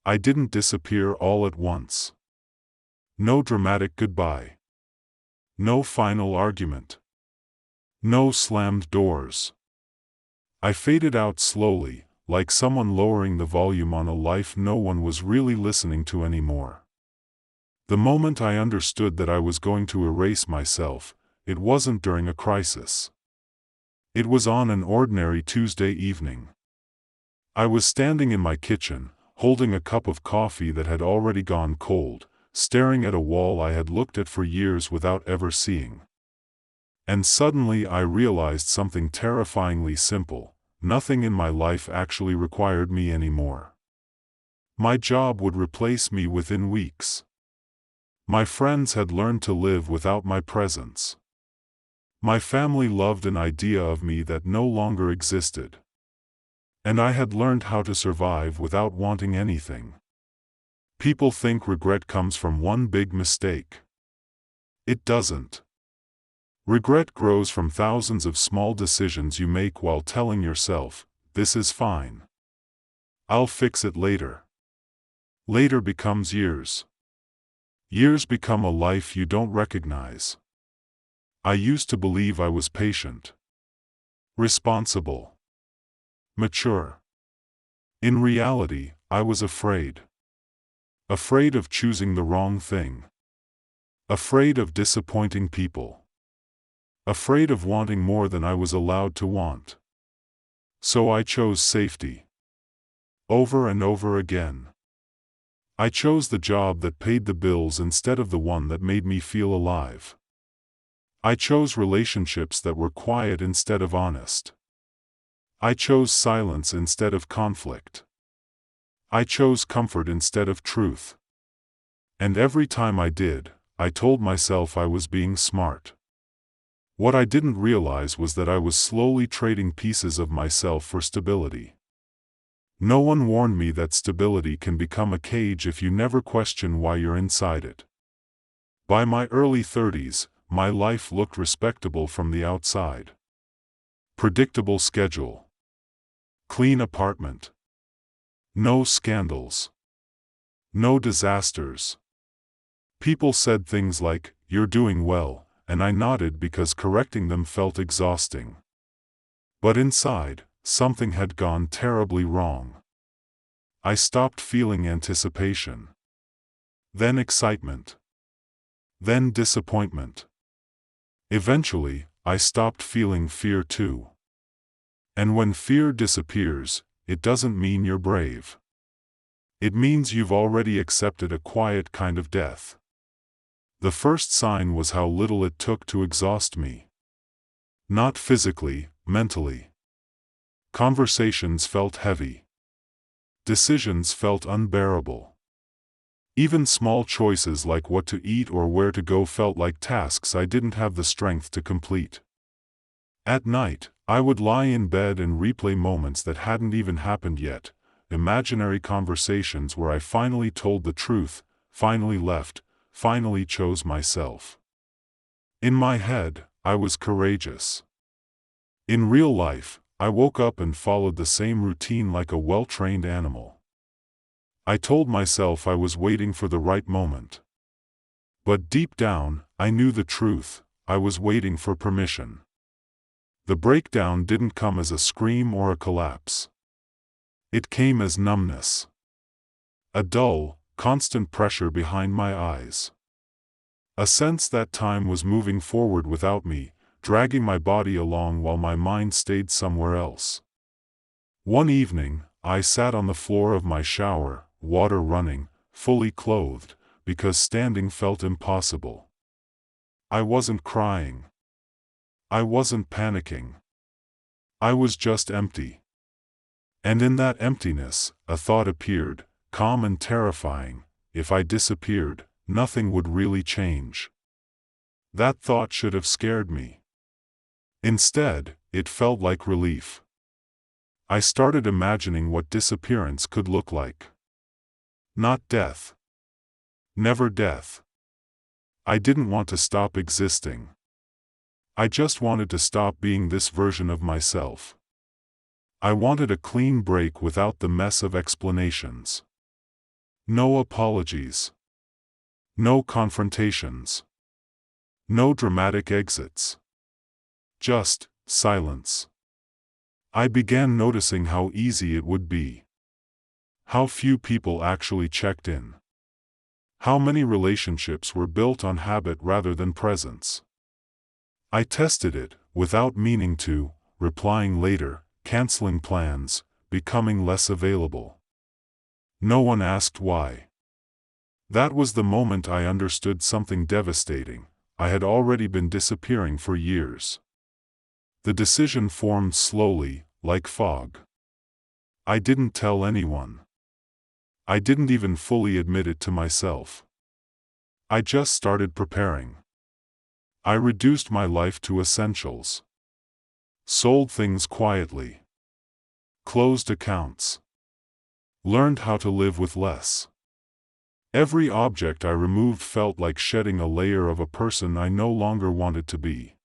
I didn't disappear all at once. No dramatic goodbye. No final argument. No slammed doors. I faded out slowly, like someone lowering the volume on a life no one was really listening to anymore. The moment I understood that I was going to erase myself, it wasn't during a crisis. It was on an ordinary Tuesday evening. I was standing in my kitchen, holding a cup of coffee that had already gone cold, staring at a wall I had looked at for years without ever seeing. And suddenly I realized something terrifyingly simple: nothing in my life actually required me anymore. My job would replace me within weeks. My friends had learned to live without my presence. My family loved an idea of me that no longer existed. And I had learned how to survive without wanting anything. People think regret comes from one big mistake. It doesn't. Regret grows from thousands of small decisions you make while telling yourself, "This is fine. I'll fix it later." Later becomes years. Years become a life you don't recognize. I used to believe I was patient, responsible, mature. In reality, I was afraid. Afraid of choosing the wrong thing. Afraid of disappointing people. Afraid of wanting more than I was allowed to want. So I chose safety. Over and over again. I chose the job that paid the bills instead of the one that made me feel alive. I chose relationships that were quiet instead of honest. I chose silence instead of conflict. I chose comfort instead of truth. And every time I did, I told myself I was being smart. What I didn't realize was that I was slowly trading pieces of myself for stability. No one warned me that stability can become a cage if you never question why you're inside it. By my early 30s, my life looked respectable from the outside. Predictable schedule. Clean apartment. No scandals. No disasters. People said things like, "You're doing well," and I nodded because correcting them felt exhausting. But inside, something had gone terribly wrong. I stopped feeling anticipation. Then excitement. Then disappointment. Eventually, I stopped feeling fear too. And when fear disappears, it doesn't mean you're brave. It means you've already accepted a quiet kind of death. The first sign was how little it took to exhaust me. Not physically, mentally. Conversations felt heavy. Decisions felt unbearable. Even small choices like what to eat or where to go felt like tasks I didn't have the strength to complete. At night, I would lie in bed and replay moments that hadn't even happened yet, imaginary conversations where I finally told the truth, finally left, finally chose myself. In my head, I was courageous. In real life, I woke up and followed the same routine like a well-trained animal. I told myself I was waiting for the right moment. But deep down, I knew the truth: I was waiting for permission. The breakdown didn't come as a scream or a collapse. It came as numbness. A dull, constant pressure behind my eyes. A sense that time was moving forward without me, dragging my body along while my mind stayed somewhere else. One evening, I sat on the floor of my shower, water running, fully clothed, because standing felt impossible. I wasn't crying. I wasn't panicking. I was just empty. And in that emptiness, a thought appeared, calm and terrifying: if I disappeared, nothing would really change. That thought should have scared me. Instead, it felt like relief. I started imagining what disappearance could look like. Not death. Never death. I didn't want to stop existing. I just wanted to stop being this version of myself. I wanted a clean break without the mess of explanations. No apologies. No confrontations. No dramatic exits. Just silence. I began noticing how easy it would be. How few people actually checked in. How many relationships were built on habit rather than presence. I tested it, without meaning to, replying later, canceling plans, becoming less available. No one asked why. That was the moment I understood something devastating. I had already been disappearing for years. The decision formed slowly, like fog. I didn't tell anyone. I didn't even fully admit it to myself. I just started preparing. I reduced my life to essentials. Sold things quietly. Closed accounts. Learned how to live with less. Every object I removed felt like shedding a layer of a person I no longer wanted to be.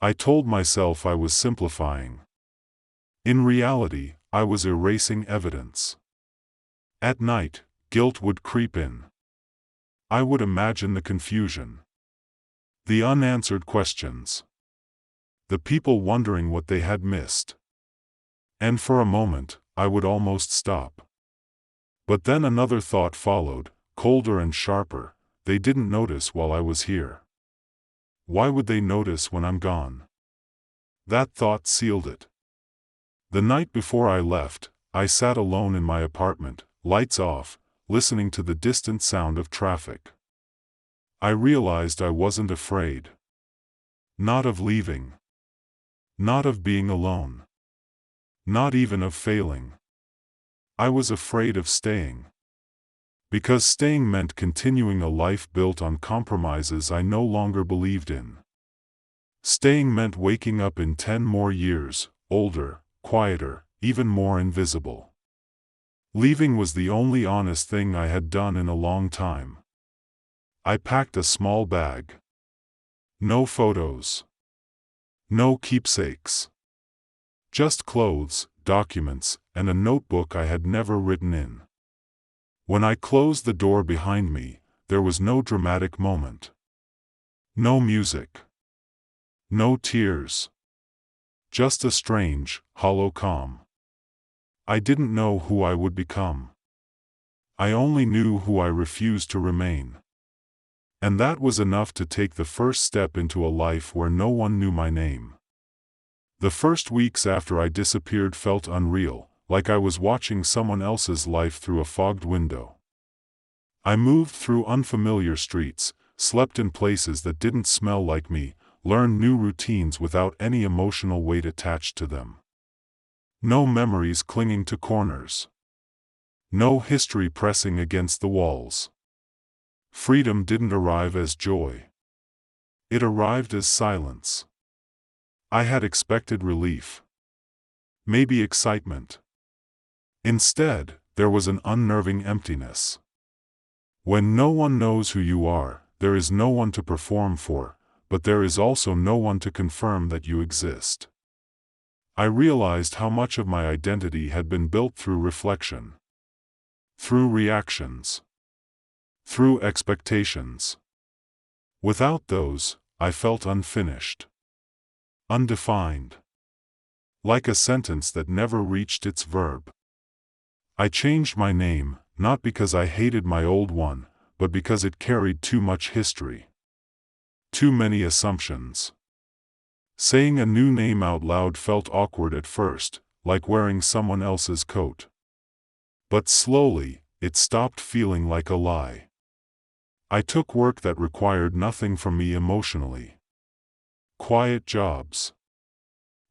I told myself I was simplifying. In reality, I was erasing evidence. At night, guilt would creep in. I would imagine the confusion. The unanswered questions. The people wondering what they had missed. And for a moment, I would almost stop. But then another thought followed, colder and sharper. They didn't notice while I was here. Why would they notice when I'm gone? That thought sealed it. The night before I left, I sat alone in my apartment, lights off, listening to the distant sound of traffic. I realized I wasn't afraid. Not of leaving. Not of being alone. Not even of failing. I was afraid of staying. Because staying meant continuing a life built on compromises I no longer believed in. Staying meant waking up in 10 more years, older, quieter, even more invisible. Leaving was the only honest thing I had done in a long time. I packed a small bag. No photos. No keepsakes. Just clothes, documents, and a notebook I had never written in. When I closed the door behind me, there was no dramatic moment. No music. No tears. Just a strange, hollow calm. I didn't know who I would become. I only knew who I refused to remain. And that was enough to take the first step into a life where no one knew my name. The first weeks after I disappeared felt unreal, like I was watching someone else's life through a fogged window. I moved through unfamiliar streets, slept in places that didn't smell like me, learned new routines without any emotional weight attached to them. No memories clinging to corners. No history pressing against the walls. Freedom didn't arrive as joy. It arrived as silence. I had expected relief. Maybe excitement. Instead, there was an unnerving emptiness. When no one knows who you are, there is no one to perform for, but there is also no one to confirm that you exist. I realized how much of my identity had been built through reflection. Through reactions. Through expectations. Without those, I felt unfinished. Undefined. Like a sentence that never reached its verb. I changed my name, not because I hated my old one, but because it carried too much history. Too many assumptions. Saying a new name out loud felt awkward at first, like wearing someone else's coat. But slowly, it stopped feeling like a lie. I took work that required nothing from me emotionally. Quiet jobs.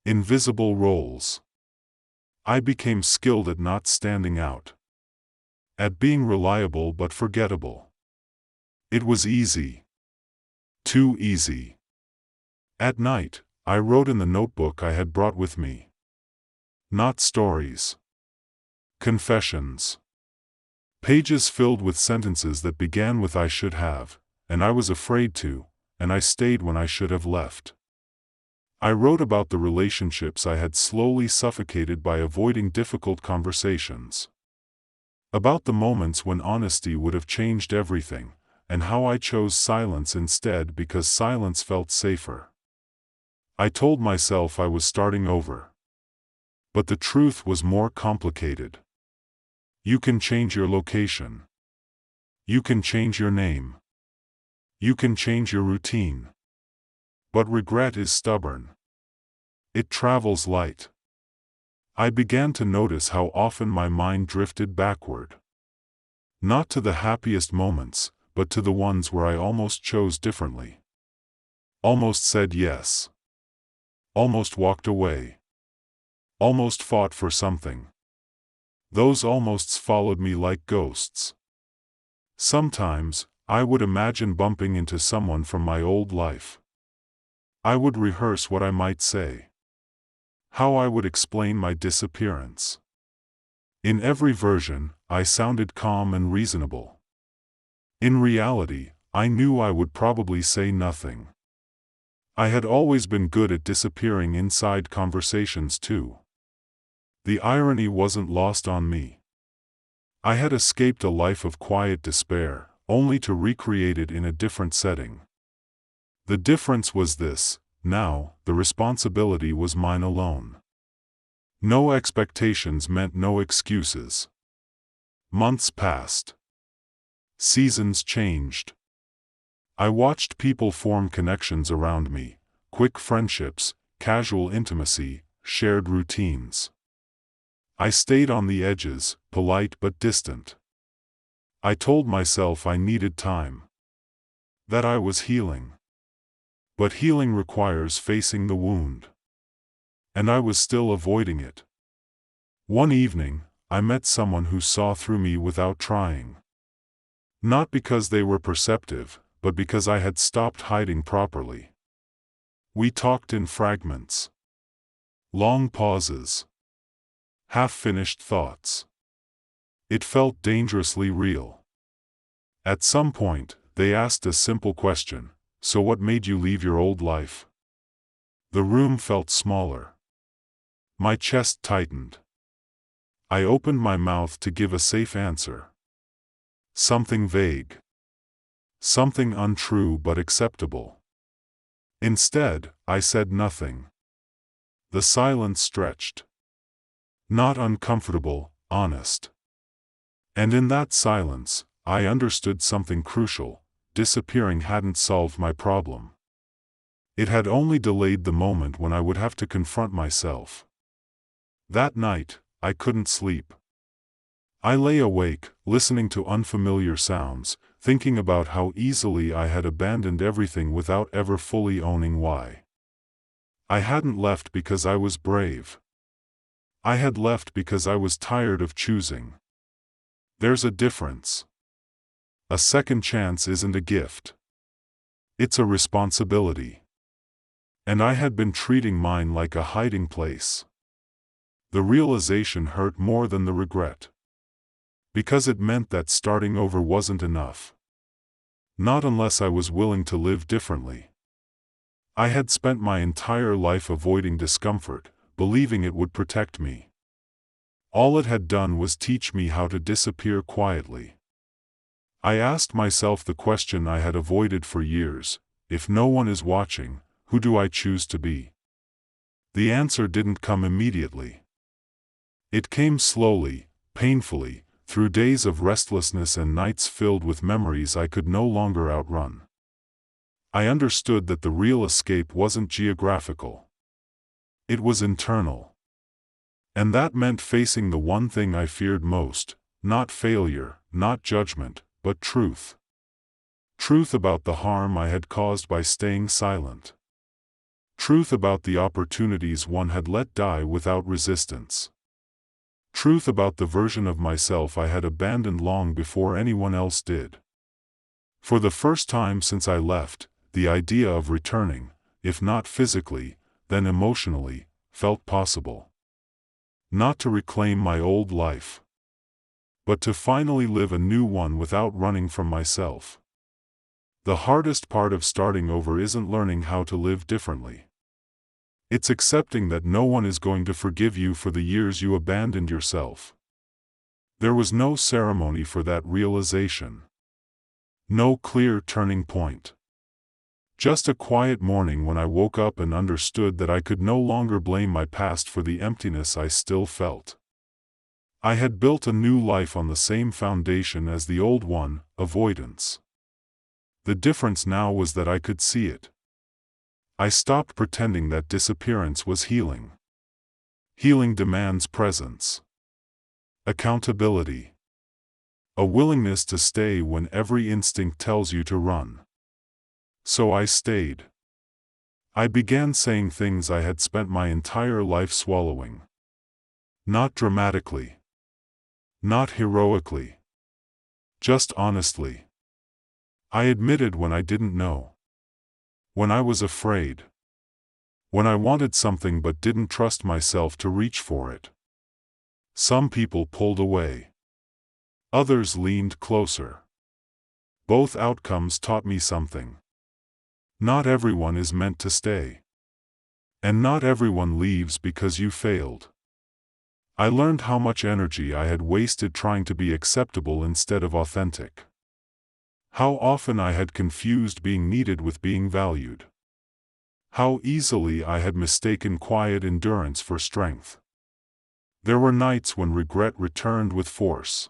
Invisible roles. I became skilled at not standing out. At being reliable but forgettable. It was easy. Too easy. At night, I wrote in the notebook I had brought with me. Not stories. Confessions. Pages filled with sentences that began with "I should have," and "I was afraid to," and "I stayed when I should have left." I wrote about the relationships I had slowly suffocated by avoiding difficult conversations. About the moments when honesty would have changed everything, and how I chose silence instead because silence felt safer. I told myself I was starting over. But the truth was more complicated. You can change your location. You can change your name. You can change your routine. But regret is stubborn. It travels light. I began to notice how often my mind drifted backward. Not to the happiest moments, but to the ones where I almost chose differently. Almost said yes. Almost walked away. Almost fought for something. Those almosts followed me like ghosts. Sometimes, I would imagine bumping into someone from my old life. I would rehearse what I might say. How I would explain my disappearance. In every version, I sounded calm and reasonable. In reality, I knew I would probably say nothing. I had always been good at disappearing inside conversations too. The irony wasn't lost on me. I had escaped a life of quiet despair, only to recreate it in a different setting. The difference was this: now, the responsibility was mine alone. No expectations meant no excuses. Months passed. Seasons changed. I watched people form connections around me, quick friendships, casual intimacy, shared routines. I stayed on the edges, polite but distant. I told myself I needed time. That I was healing. But healing requires facing the wound. And I was still avoiding it. One evening, I met someone who saw through me without trying. Not because they were perceptive, but because I had stopped hiding properly. We talked in fragments. Long pauses. Half-finished thoughts. It felt dangerously real. At some point, they asked a simple question: so what made you leave your old life? The room felt smaller. My chest tightened. I opened my mouth to give a safe answer. Something vague. Something untrue but acceptable. Instead, I said nothing. The silence stretched. Not uncomfortable, honest. And in that silence, I understood something crucial: disappearing hadn't solved my problem. It had only delayed the moment when I would have to confront myself. That night, I couldn't sleep. I lay awake, listening to unfamiliar sounds, thinking about how easily I had abandoned everything without ever fully owning why. I hadn't left because I was brave. I had left because I was tired of choosing. There's a difference. A second chance isn't a gift. It's a responsibility. And I had been treating mine like a hiding place. The realization hurt more than the regret. Because it meant that starting over wasn't enough. Not unless I was willing to live differently. I had spent my entire life avoiding discomfort, believing it would protect me. All it had done was teach me how to disappear quietly. I asked myself the question I had avoided for years: if no one is watching, who do I choose to be? The answer didn't come immediately. It came slowly, painfully, through days of restlessness and nights filled with memories I could no longer outrun. I understood that the real escape wasn't geographical. It was internal. And that meant facing the one thing I feared most: not failure, not judgment, but truth. Truth about the harm I had caused by staying silent. Truth about the opportunities one had let die without resistance. Truth about the version of myself I had abandoned long before anyone else did. For the first time since I left, the idea of returning, if not physically, then emotionally, felt possible. Not to reclaim my old life, but to finally live a new one without running from myself. The hardest part of starting over isn't learning how to live differently. It's accepting that no one is going to forgive you for the years you abandoned yourself. There was no ceremony for that realization. No clear turning point. Just a quiet morning when I woke up and understood that I could no longer blame my past for the emptiness I still felt. I had built a new life on the same foundation as the old one, avoidance. The difference now was that I could see it. I stopped pretending that disappearance was healing. Healing demands presence, accountability, a willingness to stay when every instinct tells you to run. So I stayed. I began saying things I had spent my entire life swallowing. Not dramatically. Not heroically. Just honestly. I admitted when I didn't know. When I was afraid. When I wanted something but didn't trust myself to reach for it. Some people pulled away. Others leaned closer. Both outcomes taught me something. Not everyone is meant to stay. And not everyone leaves because you failed. I learned how much energy I had wasted trying to be acceptable instead of authentic. How often I had confused being needed with being valued. How easily I had mistaken quiet endurance for strength. There were nights when regret returned with force.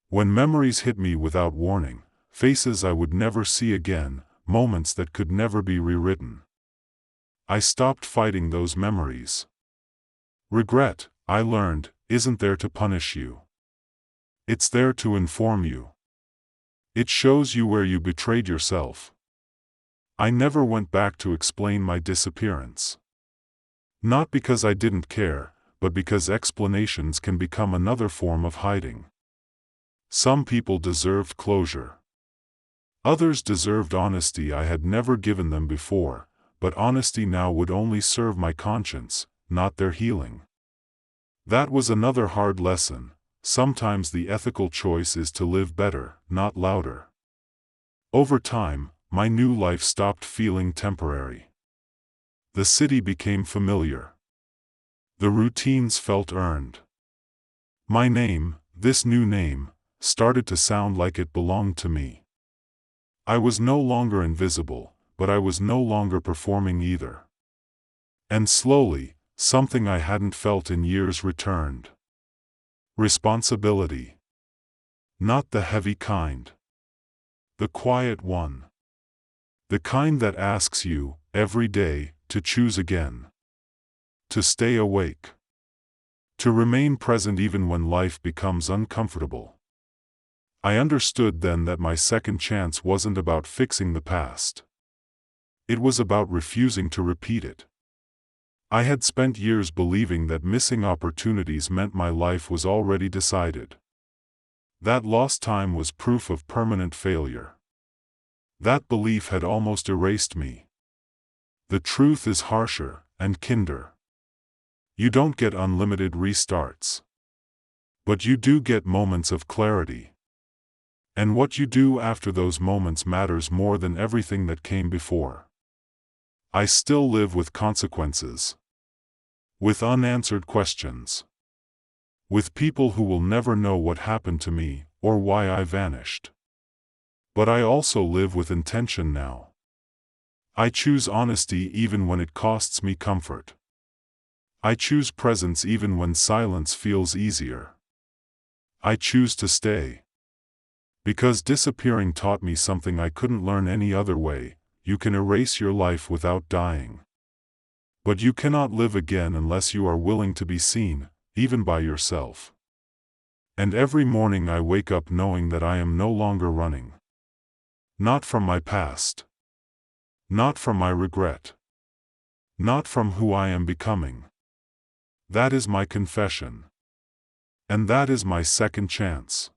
When memories hit me without warning, faces I would never see again, moments that could never be rewritten. I stopped fighting those memories. Regret, I learned, isn't there to punish you. It's there to inform you. It shows you where you betrayed yourself. I never went back to explain my disappearance. Not because I didn't care, but because explanations can become another form of hiding. Some people deserved closure. Others deserved honesty I had never given them before, but honesty now would only serve my conscience, not their healing. That was another hard lesson. Sometimes the ethical choice is to live better, not louder. Over time, my new life stopped feeling temporary. The city became familiar. The routines felt earned. My name, this new name, started to sound like it belonged to me. I was no longer invisible, but I was no longer performing either. And slowly, something I hadn't felt in years returned. Responsibility. Not the heavy kind. The quiet one. The kind that asks you, every day, to choose again. To stay awake. To remain present even when life becomes uncomfortable. I understood then that my second chance wasn't about fixing the past. It was about refusing to repeat it. I had spent years believing that missing opportunities meant my life was already decided. That lost time was proof of permanent failure. That belief had almost erased me. The truth is harsher and kinder. You don't get unlimited restarts. But you do get moments of clarity. And what you do after those moments matters more than everything that came before. I still live with consequences. With unanswered questions. With people who will never know what happened to me, or why I vanished. But I also live with intention now. I choose honesty even when it costs me comfort. I choose presence even when silence feels easier. I choose to stay. Because disappearing taught me something I couldn't learn any other way. You can erase your life without dying. But you cannot live again unless you are willing to be seen, even by yourself. And every morning I wake up knowing that I am no longer running. Not from my past. Not from my regret. Not from who I am becoming. That is my confession. And that is my second chance.